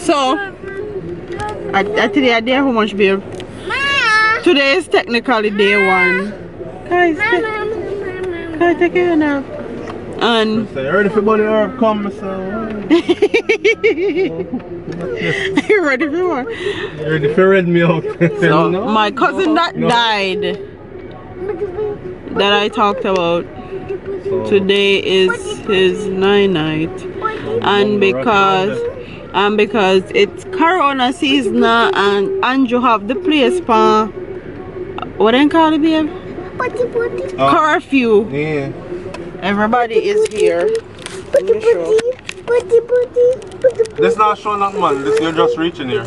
So, today I did how much, babe? Today is technically day 1. Guys, can I take you now? And you ready for money or come, so? you ready for what? You ready for red me out? So, my cousin that died, that I talked about, today is his night, and because it's Corona season and Andrew have the place for what they call it, babe? Curfew. Yeah. Everybody is here. Let me show. This not showing up, man. This you're just reaching here.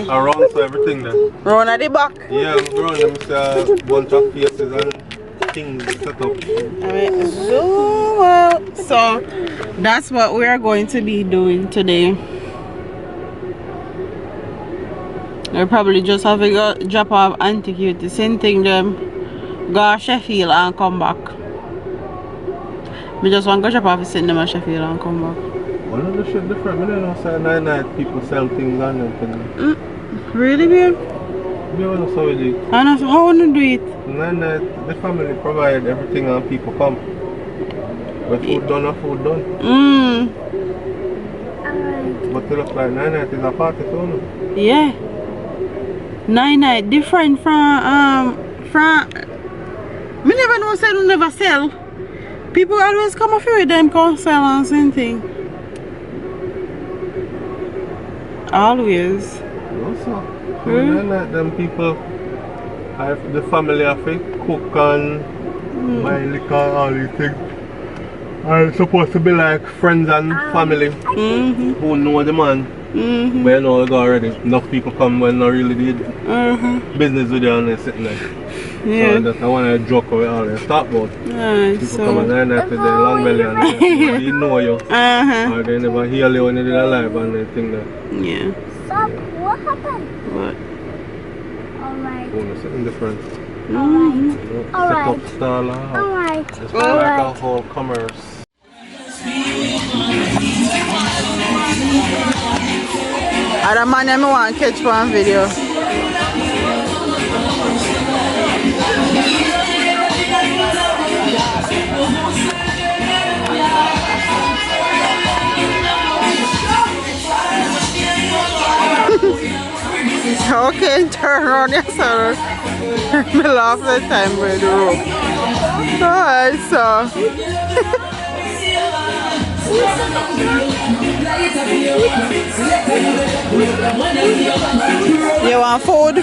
Around so everything there. Round at the back. Yeah, around them see a bunch of faces and things set up. Alright, zoom out. So that's what we are going to be doing today. We'll probably just have to go drop off Antiquity, same thing them go Sheffield and come back. We just want to go drop off and send them at Sheffield and come back. One of the shit different. I don't know, say night people sell things on them. Really, babe? You want to how we do it? I know, how want to do it? Night, the family provide everything and people come. When food done or food done. But it looks like night is a party too, no? Yeah. Night different from me never know say they never sell. People always come up here with them come sell and same thing. Always. Also, night them people have the family have to cook and buy liquor and all these things. Are supposed to be like friends and family who know the man. But you know we go already. Enough people come when they really did business with you and they're sitting there. Yeah. So that's I want to joke with all they talk about. People So come and night with their long belly and they know you. Or they never hear you when you're alive and they think that. yeah. Stop, what happened? What? Alright. Oh, something different. Alright. Set up style. Alright. It's like a whole commerce. Other man I want to catch one video. Okay, turn around yourself. Me laugh the time with the rope. Alright, so you want food?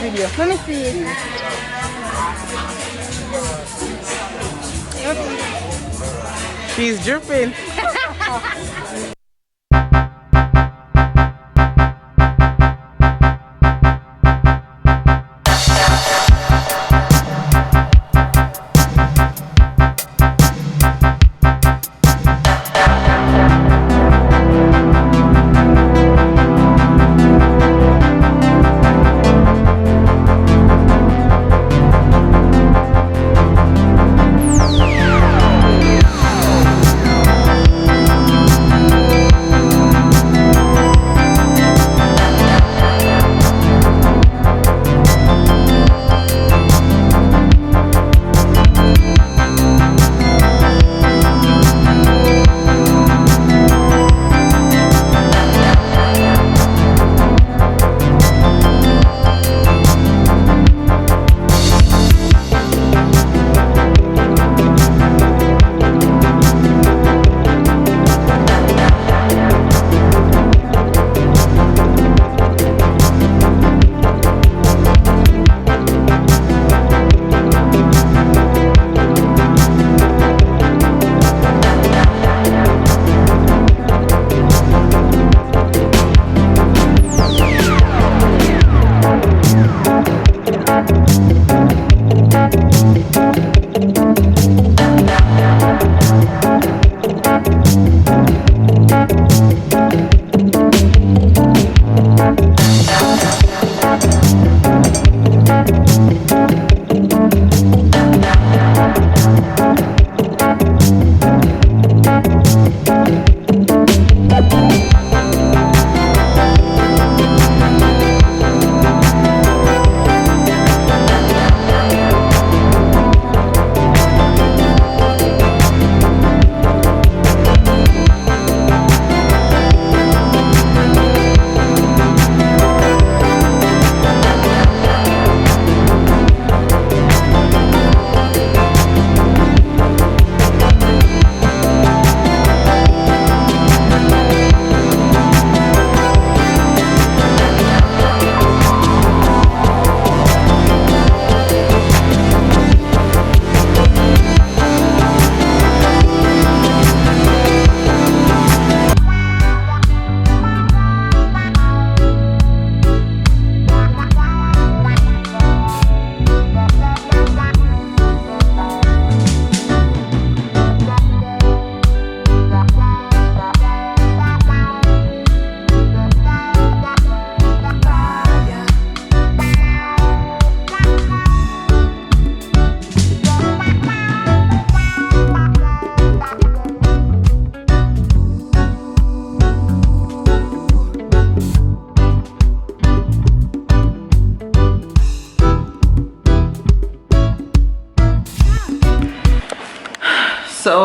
Video. Let me see it. She's dripping.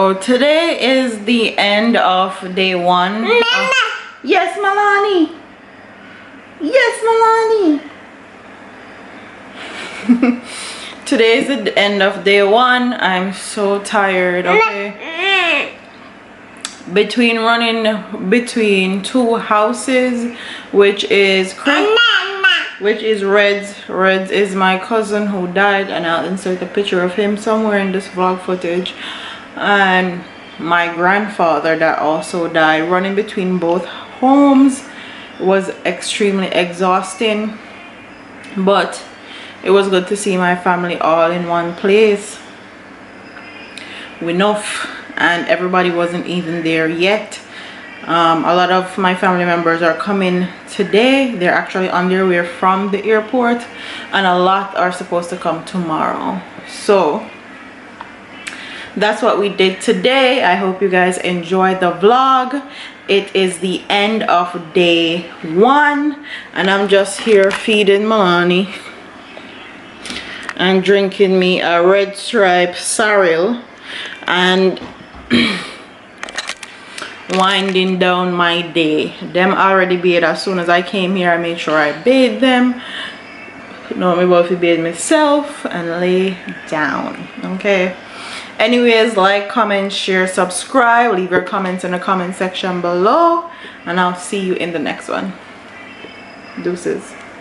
So today is the end of day one. Yes, Milani. Yes, Milani. Today is the end of day one. I'm so tired, okay? Between running between two houses, which is Red's. Red's is my cousin who died, and I'll insert a picture of him somewhere in this vlog footage. And my grandfather that also died. Running between both homes was extremely exhausting, but it was good to see my family all in one place enough, and everybody wasn't even there yet. A lot of my family members are coming today. They're actually on their way from the airport, and a lot are supposed to come tomorrow. So that's what we did today. I hope you guys enjoyed the vlog. It is the end of day one, and I'm just here feeding Milani and drinking me a Red Stripe cereal and winding down my day. Them already bathed. As soon as I came here, I made sure I bathed them. Now I'm about to bathe myself and lay down. Okay. Anyways, like, comment, share, subscribe. Leave your comments in the comment section below, and I'll see you in the next one. Deuces.